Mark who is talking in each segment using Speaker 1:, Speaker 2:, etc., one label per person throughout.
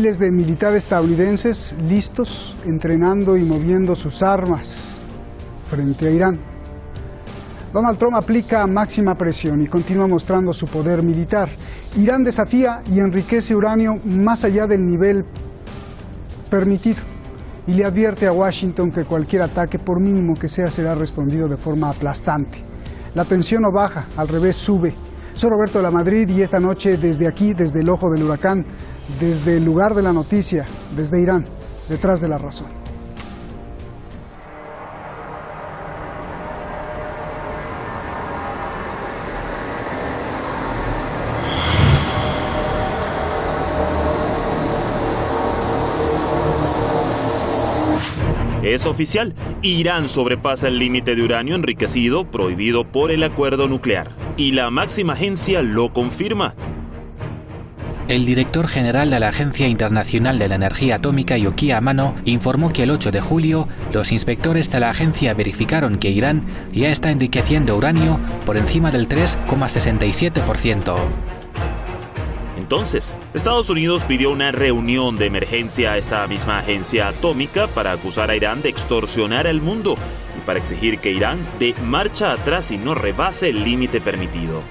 Speaker 1: Miles de militares estadounidenses listos, entrenando y moviendo sus armas frente a Irán. Donald Trump aplica máxima presión y continúa mostrando su poder militar. Irán desafía y enriquece uranio más allá del nivel permitido y le advierte a Washington que cualquier ataque, por mínimo que sea, será respondido de forma aplastante. La tensión no baja, al revés sube. Soy Roberto de la Madrid y esta noche desde aquí, desde el ojo del huracán, desde el lugar de la noticia, desde Irán, detrás de la razón.
Speaker 2: Es oficial, Irán sobrepasa el límite de uranio enriquecido prohibido por el acuerdo nuclear. Y la máxima agencia lo confirma.
Speaker 3: El director general de la Agencia Internacional de la Energía Atómica, Yukiya Amano, informó que el 8 de julio los inspectores de la agencia verificaron que Irán ya está enriqueciendo uranio por encima del 3,67%.
Speaker 2: Entonces, Estados Unidos pidió una reunión de emergencia a esta misma agencia atómica para acusar a Irán de extorsionar al mundo y para exigir que Irán dé marcha atrás y no rebase el límite permitido.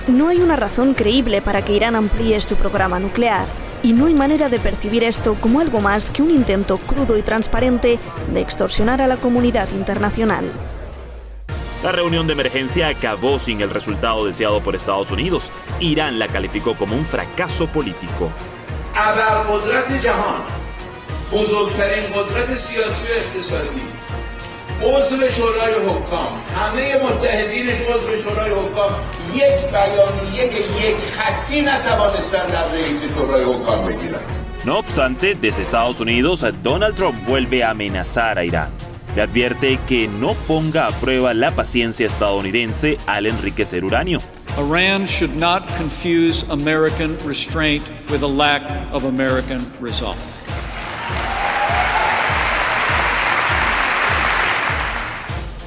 Speaker 4: No hay una razón creíble para que Irán amplíe su programa nuclear, y no hay manera de percibir esto como algo más que un intento crudo y transparente de extorsionar a la comunidad internacional.
Speaker 2: La reunión de emergencia acabó sin el resultado deseado por Estados Unidos. Irán la calificó como un fracaso político. No obstante, desde Estados Unidos, Donald Trump vuelve a amenazar a Irán. Le advierte que no ponga a prueba la paciencia estadounidense al enriquecer uranio.
Speaker 5: Iran should not confuse American restraint with a lack of American resolve.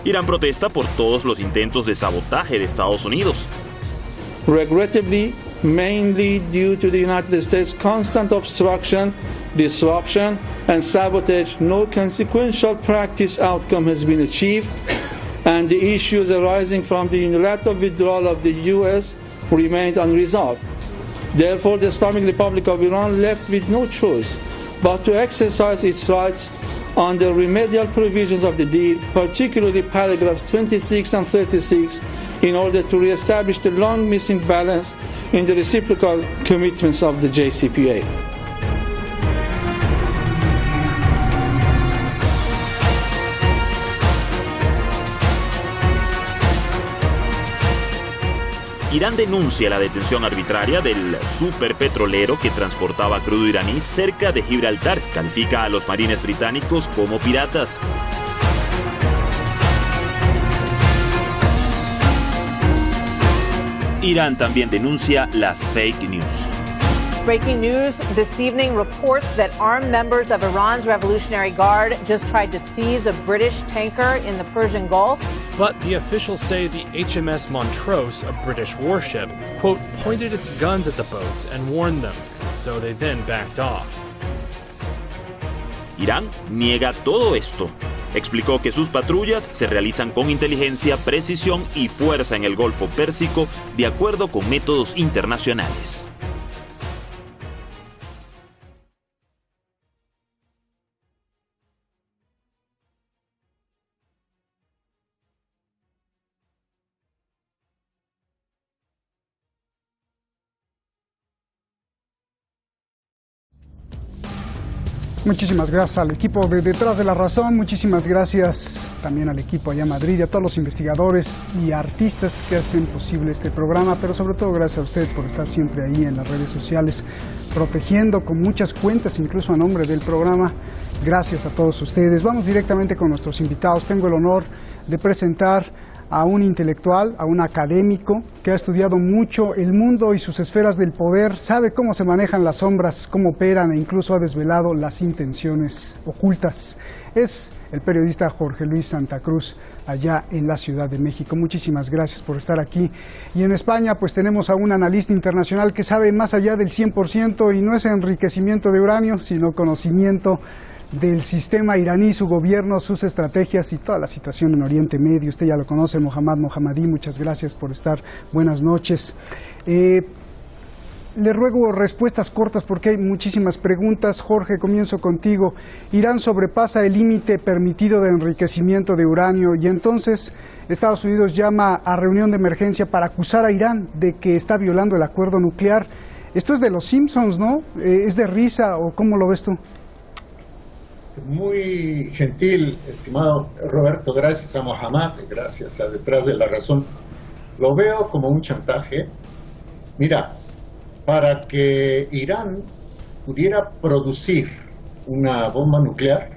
Speaker 2: Irán protesta por todos los intentos de sabotaje de Estados Unidos.
Speaker 6: Regrettably, mainly due to the United States' constant obstruction, disruption, and sabotage, no consequential practice outcome has been achieved, and the issues arising from the unilateral withdrawal of the U.S. remained unresolved. Therefore, the Islamic Republic of Iran left with no choice but to exercise its rights under remedial provisions of the deal, particularly paragraphs 26 and 36, in order to re-establish the long missing balance in the reciprocal commitments of the JCPOA.
Speaker 2: Irán denuncia la detención arbitraria del superpetrolero que transportaba crudo iraní cerca de Gibraltar. Califica a los marines británicos como piratas. Irán también denuncia las fake news.
Speaker 7: Breaking news this evening reports that armed members of Iran's Revolutionary Guard just tried to seize a British tanker in the Persian Gulf.
Speaker 8: But the officials say the HMS Montrose, a British warship, quote, pointed its guns at the boats and warned them, so they then backed off.
Speaker 2: Irán niega todo esto. Explicó que sus patrullas se realizan con inteligencia, precisión y fuerza en el Golfo Pérsico de acuerdo con métodos internacionales.
Speaker 1: Muchísimas gracias al equipo de Detrás de la Razón, muchísimas gracias también al equipo allá en Madrid y a todos los investigadores y artistas que hacen posible este programa, pero sobre todo gracias a usted por estar siempre ahí en las redes sociales, protegiendo con muchas cuentas, incluso a nombre del programa. Gracias a todos ustedes. Vamos directamente con nuestros invitados. Tengo el honor de presentar a un intelectual, a un académico que ha estudiado mucho el mundo y sus esferas del poder, sabe cómo se manejan las sombras, cómo operan e incluso ha desvelado las intenciones ocultas. Es el periodista Jorge Luis Santa Cruz, allá en la Ciudad de México. Muchísimas gracias por estar aquí. Y en España pues tenemos a un analista internacional que sabe más allá del 100% y no es enriquecimiento de uranio, sino conocimiento del sistema iraní, su gobierno, sus estrategias y toda la situación en Oriente Medio. Usted ya lo conoce, Mohammad Mohammadi, muchas gracias por estar. Buenas noches. Le ruego respuestas cortas porque hay muchísimas preguntas. Jorge, comienzo contigo. Irán sobrepasa el límite permitido de enriquecimiento de uranio y entonces Estados Unidos llama a reunión de emergencia para acusar a Irán de que está violando el acuerdo nuclear. Esto es de los Simpsons, ¿no? ¿Es de risa o cómo lo ves tú?
Speaker 9: Muy gentil, estimado Roberto, gracias a Mohammad, gracias a Detrás de la Razón. Lo veo como un chantaje. Mira, para que Irán pudiera producir una bomba nuclear,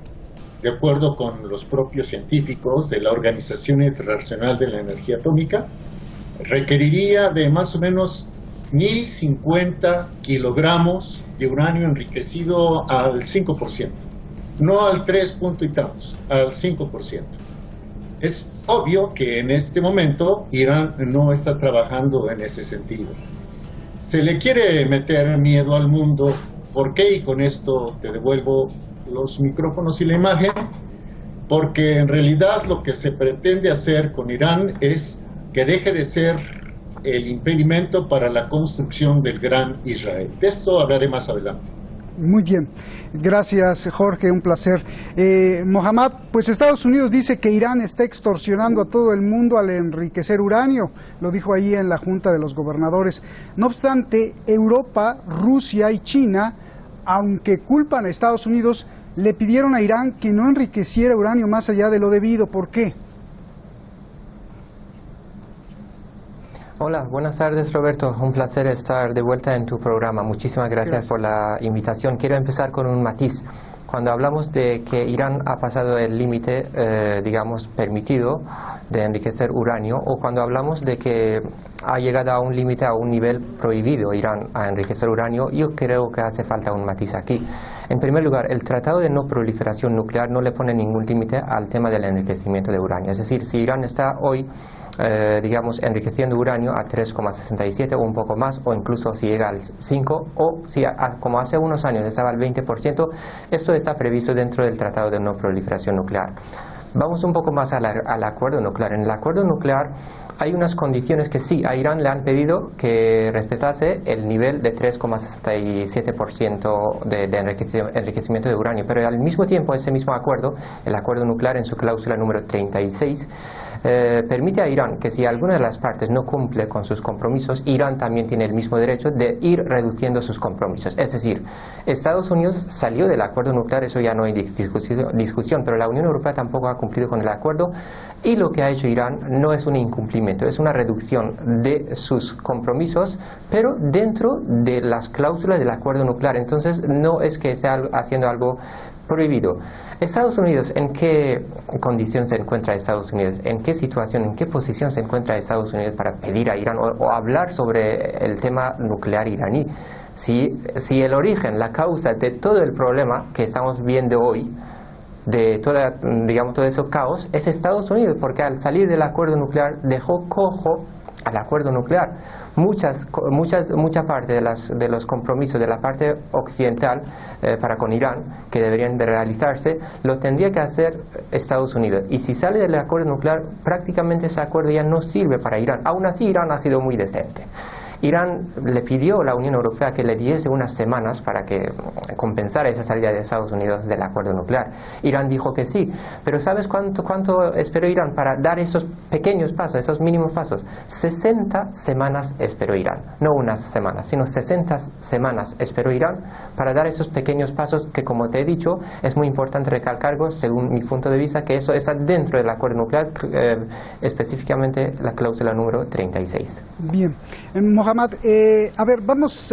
Speaker 9: de acuerdo con los propios científicos de la Organización Internacional de la Energía Atómica, requeriría de más o menos 1.050 kilogramos de uranio enriquecido al 5%. No al 3 punto y tantos, al 5%. Es obvio que en este momento Irán no está trabajando en ese sentido. Se le quiere meter miedo al mundo. ¿Por qué? Y con esto te devuelvo los micrófonos y la imagen. Porque en realidad lo que se pretende hacer con Irán es que deje de ser el impedimento para la construcción del gran Israel. De esto hablaré más adelante.
Speaker 1: Muy bien, gracias Jorge, un placer. Mohammad, pues Estados Unidos dice que Irán está extorsionando a todo el mundo al enriquecer uranio, lo dijo ahí en la Junta de los Gobernadores. No obstante, Europa, Rusia y China, aunque culpan a Estados Unidos, le pidieron a Irán que no enriqueciera uranio más allá de lo debido. ¿Por qué?
Speaker 10: Hola, buenas tardes Roberto, un placer estar de vuelta en tu programa. Muchísimas gracias por la invitación. Quiero empezar con un matiz. Cuando hablamos de que Irán ha pasado el límite, digamos, permitido de enriquecer uranio, o cuando hablamos de que ha llegado a un límite, a un nivel prohibido Irán a enriquecer uranio, yo creo que hace falta un matiz aquí. En primer lugar, el Tratado de No Proliferación Nuclear no le pone ningún límite al tema del enriquecimiento de uranio. Es decir, si Irán está hoy digamos, enriqueciendo uranio a 3,67 o un poco más, o incluso si llega al 5, o si como hace unos años estaba al 20%, esto está previsto dentro del Tratado de No Proliferación Nuclear. Vamos un poco más al acuerdo nuclear. En el acuerdo nuclear hay unas condiciones que sí, a Irán le han pedido que respetase el nivel de 3,67% de enriquecimiento de uranio, pero al mismo tiempo ese mismo acuerdo, el acuerdo nuclear en su cláusula número 36, permite a Irán que si alguna de las partes no cumple con sus compromisos, Irán también tiene el mismo derecho de ir reduciendo sus compromisos. Es decir, Estados Unidos salió del acuerdo nuclear, eso ya no hay discusión, pero la Unión Europea tampoco ha cumplido con el acuerdo, y lo que ha hecho Irán no es un incumplimiento, es una reducción de sus compromisos, pero dentro de las cláusulas del acuerdo nuclear. Entonces no es que esté haciendo algo prohibido. Estados Unidos, ¿en qué condición se encuentra Estados Unidos? ¿En qué situación, en qué posición se encuentra Estados Unidos para pedir a Irán o hablar sobre el tema nuclear iraní? Si el origen, la causa de todo el problema que estamos viendo hoy, de digamos, todo ese caos, es Estados Unidos, porque al salir del acuerdo nuclear dejó cojo al acuerdo nuclear. Mucha parte de los compromisos de la parte occidental para con Irán, que deberían de realizarse, lo tendría que hacer Estados Unidos. Y si sale del acuerdo nuclear, prácticamente ese acuerdo ya no sirve para Irán. Aún así, Irán ha sido muy decente. Irán le pidió a la Unión Europea que le diese unas semanas para que compensara esa salida de Estados Unidos del acuerdo nuclear. Irán dijo que sí, pero ¿sabes cuánto esperó Irán para dar esos pequeños pasos, esos mínimos pasos? 60 semanas esperó Irán, no unas semanas, sino 60 semanas esperó Irán para dar esos pequeños pasos que, como te he dicho, es muy importante recalcarlo, según mi punto de vista, que eso está dentro del acuerdo nuclear, específicamente la cláusula número 36.
Speaker 1: Bien. Mohammad, a ver, vamos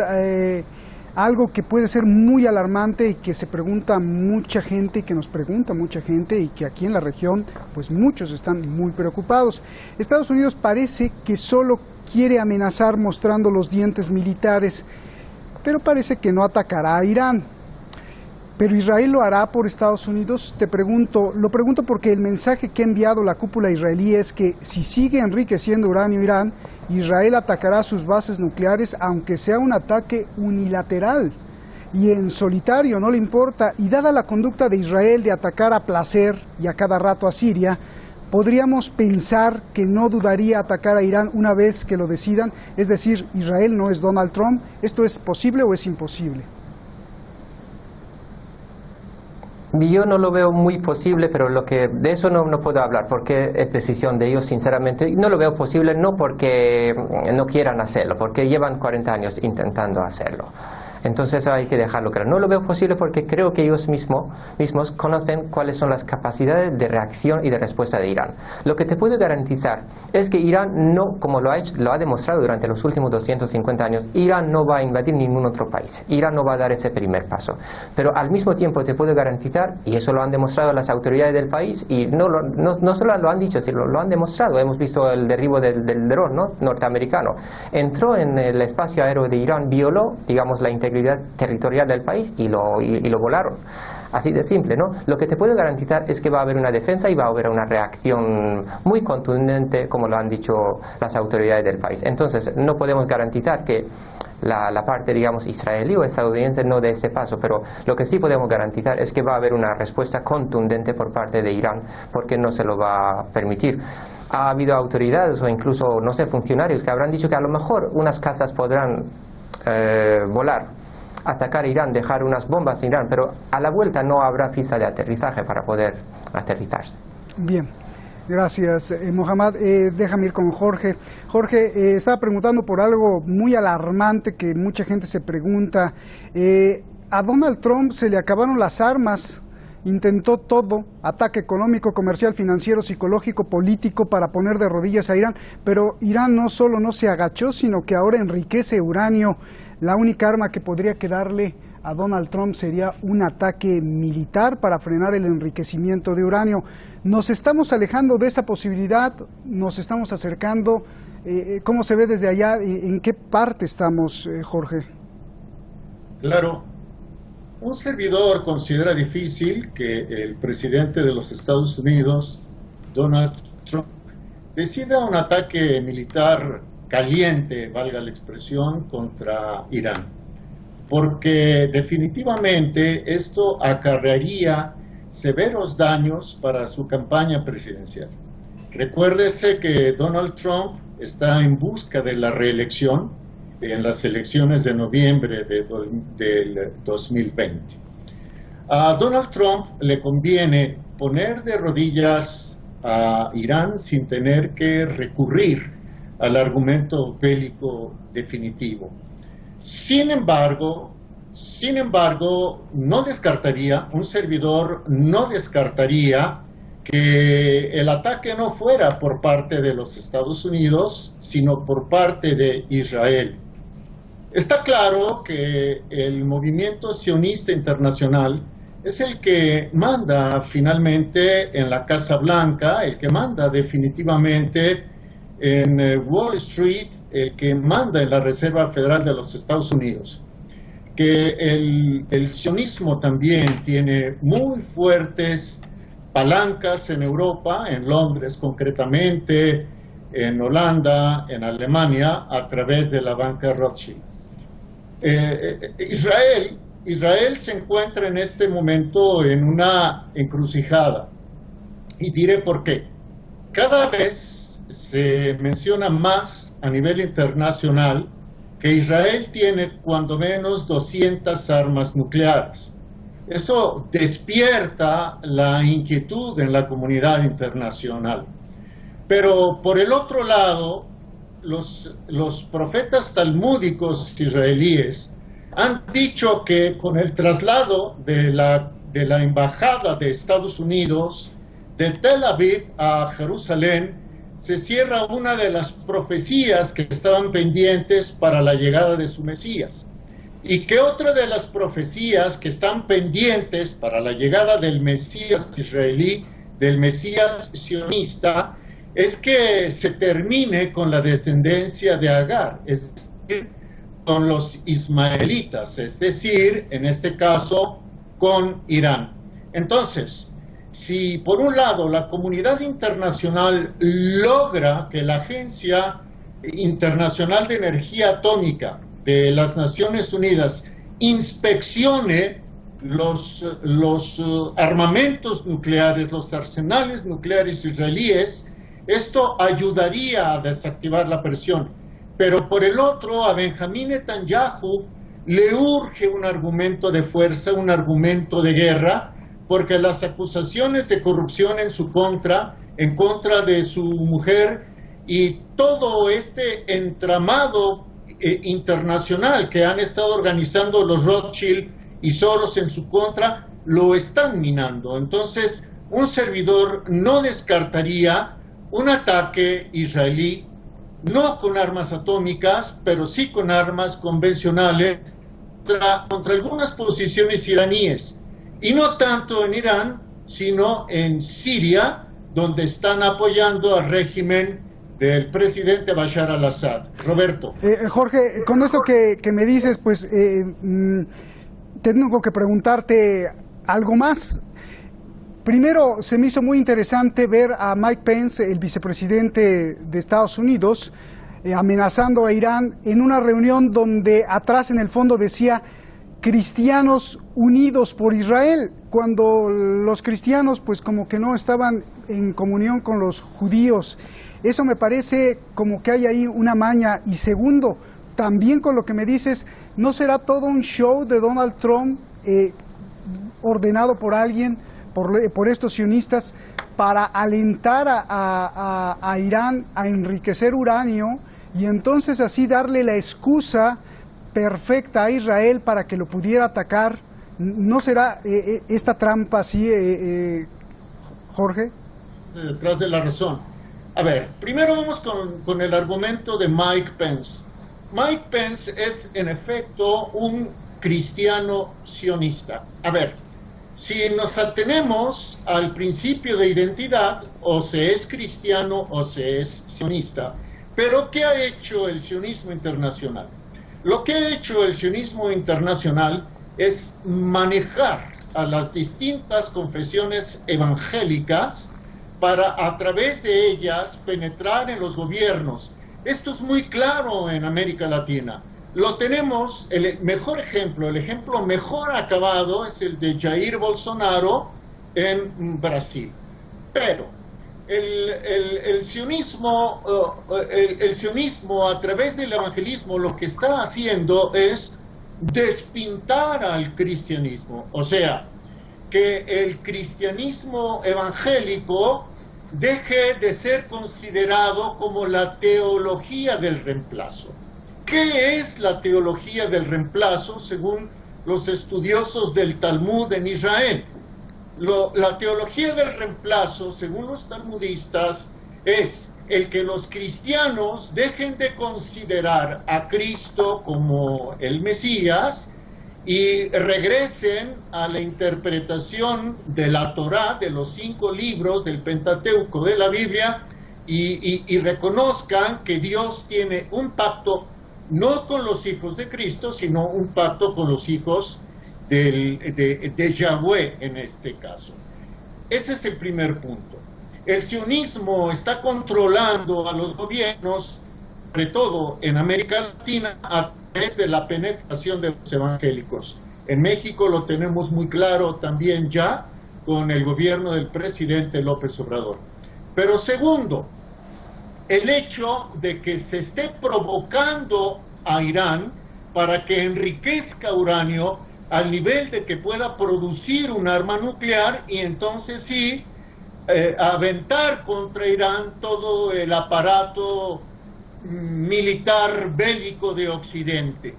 Speaker 1: algo que puede ser muy alarmante y que se pregunta mucha gente y que nos pregunta mucha gente y que aquí en la región pues muchos están muy preocupados. Estados Unidos parece que solo quiere amenazar mostrando los dientes militares, pero parece que no atacará a Irán. ¿Pero Israel lo hará por Estados Unidos? Lo pregunto porque el mensaje que ha enviado la cúpula israelí es que si sigue enriqueciendo uranio Irán, Israel atacará sus bases nucleares aunque sea un ataque unilateral y en solitario, no le importa. Y dada la conducta de Israel de atacar a placer y a cada rato a Siria, podríamos pensar que no dudaría atacar a Irán una vez que lo decidan. Es decir, Israel no es Donald Trump. ¿Esto es posible o es imposible?
Speaker 10: Yo no lo veo muy posible, pero de eso no puedo hablar porque es decisión de ellos, sinceramente. No lo veo posible, no porque no quieran hacerlo, porque llevan 40 años intentando hacerlo. Entonces hay que dejarlo claro. No lo veo posible porque creo que ellos mismos conocen cuáles son las capacidades de reacción y de respuesta de Irán. Lo que te puedo garantizar es que Irán no, como lo ha demostrado durante los últimos 250 años, Irán no va a invadir ningún otro país. Irán no va a dar ese primer paso. Pero al mismo tiempo te puedo garantizar, y eso lo han demostrado las autoridades del país, y no solo lo han dicho, sino lo han demostrado. Hemos visto el derribo del dron, ¿no?, norteamericano. Entró en el espacio aéreo de Irán, violó, digamos, la integridad territorial del país y lo volaron. Así de simple, ¿no? Lo que te puedo garantizar es que va a haber una defensa y va a haber una reacción muy contundente, como lo han dicho las autoridades del país. Entonces, no podemos garantizar que la parte, digamos, israelí o estadounidense no dé ese paso, pero lo que sí podemos garantizar es que va a haber una respuesta contundente por parte de Irán, porque no se lo va a permitir. Ha habido autoridades o incluso, no sé, funcionarios que habrán dicho que a lo mejor unas casas podrán volar, atacar a Irán, dejar unas bombas en Irán, pero a la vuelta no habrá pista de aterrizaje para poder aterrizarse.
Speaker 1: Bien, gracias, Mohammad. Déjame ir con Jorge. Jorge, estaba preguntando por algo muy alarmante que mucha gente se pregunta. A Donald Trump se le acabaron las armas. Intentó todo, ataque económico, comercial, financiero, psicológico, político, para poner de rodillas a Irán, pero Irán no solo no se agachó, sino que ahora enriquece uranio. La única arma que podría quedarle a Donald Trump sería un ataque militar para frenar el enriquecimiento de uranio. ¿Nos estamos alejando de esa posibilidad? ¿Nos estamos acercando? ¿Cómo se ve desde allá? ¿En qué parte estamos, Jorge?
Speaker 9: Claro. Un servidor considera difícil que el presidente de los Estados Unidos, Donald Trump, decida un ataque militar caliente, valga la expresión, contra Irán, porque definitivamente esto acarrearía severos daños para su campaña presidencial. Recuérdese que Donald Trump está en busca de la reelección en las elecciones de noviembre del 2020. A Donald Trump le conviene poner de rodillas a Irán sin tener que recurrir al argumento bélico definitivo. Sin embargo, un servidor no descartaría que el ataque no fuera por parte de los Estados Unidos, sino por parte de Israel. Está claro que el movimiento sionista internacional es el que manda finalmente en la Casa Blanca, el que manda definitivamente en Wall Street, el que manda en la Reserva Federal de los Estados Unidos. Que el sionismo también tiene muy fuertes palancas en Europa, en Londres concretamente, en Holanda, en Alemania, a través de la banca Rothschild. Israel se encuentra en este momento en una encrucijada, y diré por qué. Cada vez se menciona más a nivel internacional que Israel tiene cuando menos 200 armas nucleares. Eso despierta la inquietud en la comunidad internacional. Pero por el otro lado, los profetas talmúdicos israelíes han dicho que con el traslado de la embajada de Estados Unidos de Tel Aviv a Jerusalén se cierra una de las profecías que estaban pendientes para la llegada de su Mesías. y que otra de las profecías que están pendientes para la llegada del Mesías israelí, del Mesías sionista, es que se termine con la descendencia de Agar, es decir, con los ismaelitas, es decir, en este caso, con Irán. Entonces, si por un lado la comunidad internacional logra que la Agencia Internacional de Energía Atómica de las Naciones Unidas inspeccione los armamentos nucleares, los arsenales nucleares israelíes, esto ayudaría a desactivar la presión. Pero por el otro, a Benjamín Netanyahu le urge un argumento de fuerza, un argumento de guerra, porque las acusaciones de corrupción en su contra, en contra de su mujer, y todo este entramado internacional que han estado organizando los Rothschild y Soros en su contra, lo están minando. Entonces, un servidor no descartaría un ataque israelí, no con armas atómicas, pero sí con armas convencionales, contra algunas posiciones iraníes, y no tanto en Irán, sino en Siria, donde están apoyando al régimen del presidente Bashar al-Assad. Roberto.
Speaker 1: Jorge, con esto que me dices, pues tengo que preguntarte algo más. Primero, se me hizo muy interesante ver a Mike Pence, el vicepresidente de Estados Unidos, amenazando a Irán en una reunión donde atrás en el fondo decía cristianos unidos por Israel, cuando los cristianos pues como que no estaban en comunión con los judíos. Eso me parece como que hay ahí una maña. Y segundo, también con lo que me dices, ¿no será todo un show de Donald Trump ordenado por alguien, por estos sionistas, para alentar a Irán a enriquecer uranio y entonces así darle la excusa perfecta a Israel para que lo pudiera atacar? ¿No será esta trampa así, Jorge?
Speaker 9: Detrás de la razón. A ver, primero vamos con el argumento de Mike Pence. Mike Pence es en efecto un cristiano sionista. A ver, si nos atenemos al principio de identidad, o se es cristiano o se es sionista. Pero ¿qué ha hecho el sionismo internacional? Lo que ha hecho el sionismo internacional es manejar a las distintas confesiones evangélicas para a través de ellas penetrar en los gobiernos. Esto es muy claro en América Latina. Lo tenemos, el mejor ejemplo, el ejemplo mejor acabado es el de Jair Bolsonaro en Brasil. Pero el sionismo a través del evangelismo lo que está haciendo es despintar al cristianismo. O sea, que el cristianismo evangélico deje de ser considerado como la teología del reemplazo. ¿Qué es la teología del reemplazo según los estudiosos del Talmud en Israel? La teología del reemplazo, según los talmudistas, es el que los cristianos dejen de considerar a Cristo como el Mesías y regresen a la interpretación de la Torá, de los 5 libros del Pentateuco de la Biblia, y reconozcan que Dios tiene un pacto no con los hijos de Cristo, sino un pacto con los hijos de Yahweh en este caso. Ese es el primer punto. El sionismo está controlando a los gobiernos, sobre todo en América Latina, a través de la penetración de los evangélicos. En México lo tenemos muy claro también ya con el gobierno del presidente López Obrador. Pero segundo, el hecho de que se esté provocando a Irán para que enriquezca uranio al nivel de que pueda producir un arma nuclear y entonces sí aventar contra Irán todo el aparato militar bélico de Occidente.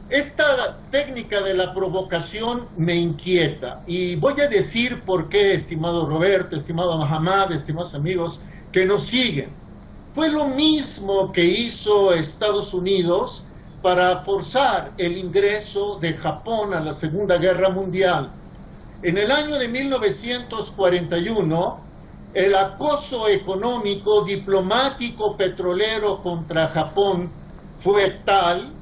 Speaker 9: Esta técnica de la provocación me inquieta y voy a decir por qué, estimado Roberto, estimado Mahamad, estimados amigos que nos siguen. Fue lo mismo que hizo Estados Unidos para forzar el ingreso de Japón a la Segunda Guerra Mundial. En el año de 1941, el acoso económico, diplomático, petrolero contra Japón fue tal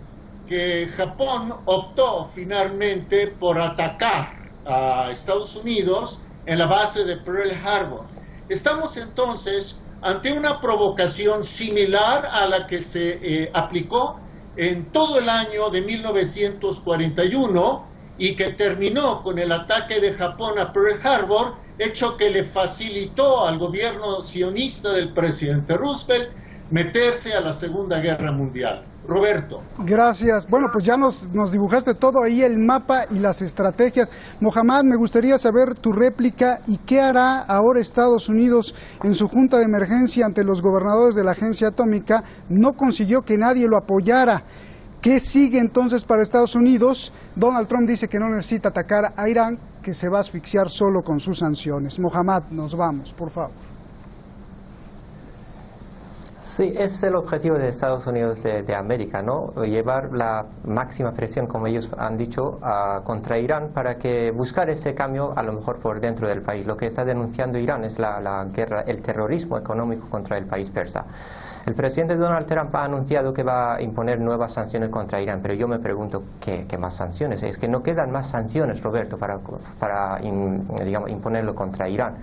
Speaker 9: que Japón optó finalmente por atacar a Estados Unidos en la base de Pearl Harbor. Estamos entonces ante una provocación similar a la que se aplicó en todo el año de 1941 y que terminó con el ataque de Japón a Pearl Harbor, hecho que le facilitó al gobierno sionista del presidente Roosevelt meterse a la Segunda Guerra Mundial. Roberto.
Speaker 1: Gracias. Bueno, pues ya nos dibujaste todo ahí, el mapa y las estrategias. Mohammad, me gustaría saber tu réplica y qué hará ahora Estados Unidos en su junta de emergencia ante los gobernadores de la agencia atómica. No consiguió que nadie lo apoyara. ¿Qué sigue entonces para Estados Unidos? Donald Trump dice que no necesita atacar a Irán, que se va a asfixiar solo con sus sanciones. Mohammad, nos vamos, por favor.
Speaker 10: Sí, ese es el objetivo de Estados Unidos de América, ¿no? Llevar la máxima presión, como ellos han dicho, contra Irán para que buscar ese cambio a lo mejor por dentro del país. Lo que está denunciando Irán es la guerra, el terrorismo económico contra el país persa. El presidente Donald Trump ha anunciado que va a imponer nuevas sanciones contra Irán, pero yo me pregunto, ¿qué más sanciones? Es que no quedan más sanciones, Roberto, para imponerlo contra Irán.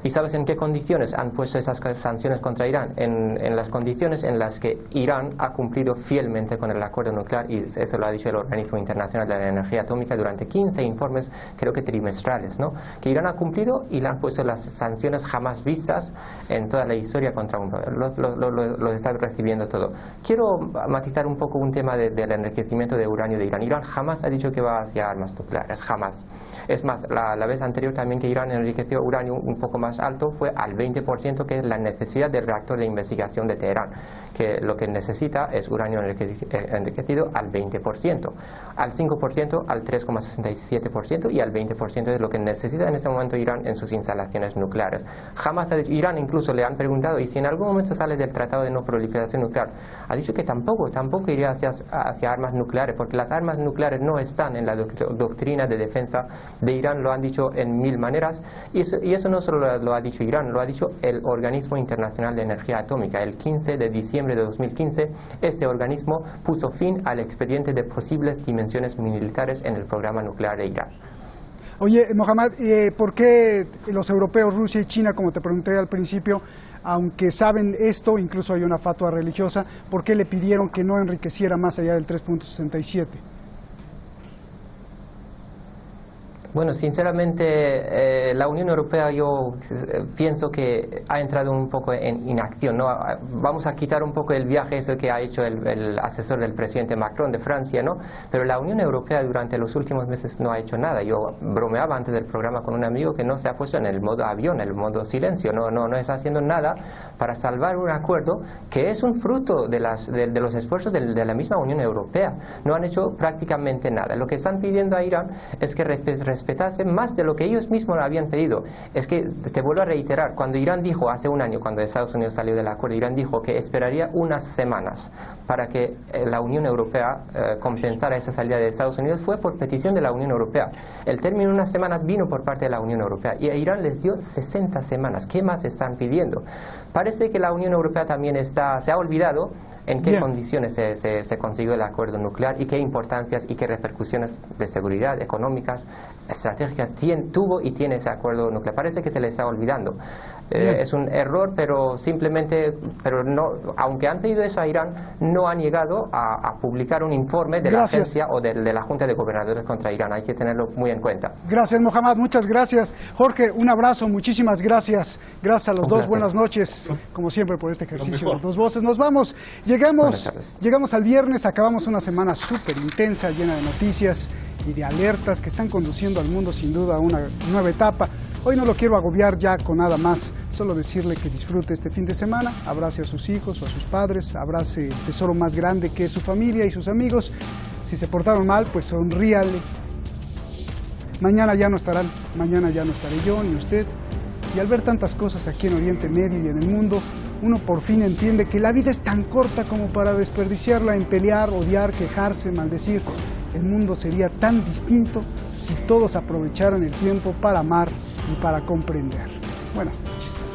Speaker 10: ¿Y sabes en qué condiciones han puesto esas sanciones contra Irán? En las condiciones en las que Irán ha cumplido fielmente con el acuerdo nuclear, y eso lo ha dicho el Organismo Internacional de la Energía Atómica durante 15 informes, creo que trimestrales, ¿no? Que Irán ha cumplido y le han puesto las sanciones jamás vistas en toda la historia contra un país. Lo está recibiendo todo. Quiero matizar un poco un tema del enriquecimiento de uranio de Irán. Irán jamás ha dicho que va hacia armas nucleares, jamás. Es más, la vez anterior también que Irán enriqueció uranio un poco más alto fue al 20%, que es la necesidad del reactor de investigación de Teherán, que lo que necesita es uranio enriquecido al 20%, al 5%, al 3,67% y al 20% es lo que necesita en este momento Irán en sus instalaciones nucleares. Jamás ha dicho, Irán incluso le han preguntado, y si en algún momento sale del Tratado de No Proliferación Nuclear, ha dicho que tampoco iría hacia armas nucleares, porque las armas nucleares no están en la doctrina de defensa de Irán, lo han dicho en mil maneras, y eso no solo lo ha dicho Irán, lo ha dicho el Organismo Internacional de Energía Atómica. El 15 de diciembre de 2015, este organismo puso fin al expediente de posibles dimensiones militares en el programa nuclear de Irán.
Speaker 1: Oye, Mohammad, ¿por qué los europeos, Rusia y China, como te pregunté al principio, aunque saben esto, incluso hay una fatua religiosa, ¿por qué le pidieron que no enriqueciera más allá del 3.67?
Speaker 10: Bueno, sinceramente, la Unión Europea yo pienso que ha entrado un poco en inacción, ¿no? Vamos a quitar un poco el viaje ese que ha hecho el asesor del presidente Macron de Francia, ¿no? Pero la Unión Europea durante los últimos meses no ha hecho nada. Yo bromeaba antes del programa con un amigo que no se ha puesto en el modo avión, el modo silencio, no está haciendo nada para salvar un acuerdo que es un fruto de los esfuerzos de la misma Unión Europea. No han hecho prácticamente nada. Lo que están pidiendo a Irán es que respetase más de lo que ellos mismos habían pedido. Es que, te vuelvo a reiterar, cuando Irán dijo hace un año, cuando Estados Unidos salió del acuerdo, Irán dijo que esperaría unas semanas para que la Unión Europea compensara esa salida de Estados Unidos, fue por petición de la Unión Europea. El término unas semanas vino por parte de la Unión Europea y a Irán les dio 60 semanas. ¿Qué más están pidiendo? Parece que la Unión Europea también se ha olvidado en qué condiciones se consiguió el acuerdo nuclear y qué importancias y qué repercusiones de seguridad, económicas, estratégicas tuvo y tiene ese acuerdo nuclear. Parece que se le está olvidando. Es un error, pero simplemente, no, aunque han pedido eso a Irán, no han llegado a publicar un informe de la agencia o de la Junta de Gobernadores contra Irán. Hay que tenerlo muy en cuenta.
Speaker 1: Gracias, Mohammad, muchas gracias. Jorge, un abrazo, muchísimas gracias. Gracias a los dos, buenas noches, como siempre, por este ejercicio. Dos voces, nos vamos. Llegamos al viernes, acabamos una semana súper intensa, llena de noticias y de alertas que están conduciendo al mundo sin duda a una nueva etapa. Hoy no lo quiero agobiar ya con nada más, solo decirle que disfrute este fin de semana, abrace a sus hijos o a sus padres, abrace el tesoro más grande que es su familia y sus amigos. Si se portaron mal, pues sonríale. Mañana ya no estarán, mañana ya no estaré yo ni usted. Y al ver tantas cosas aquí en Oriente Medio y en el mundo, uno por fin entiende que la vida es tan corta como para desperdiciarla en pelear, odiar, quejarse, maldecir. El mundo sería tan distinto si todos aprovecharan el tiempo para amar y para comprender. Buenas noches.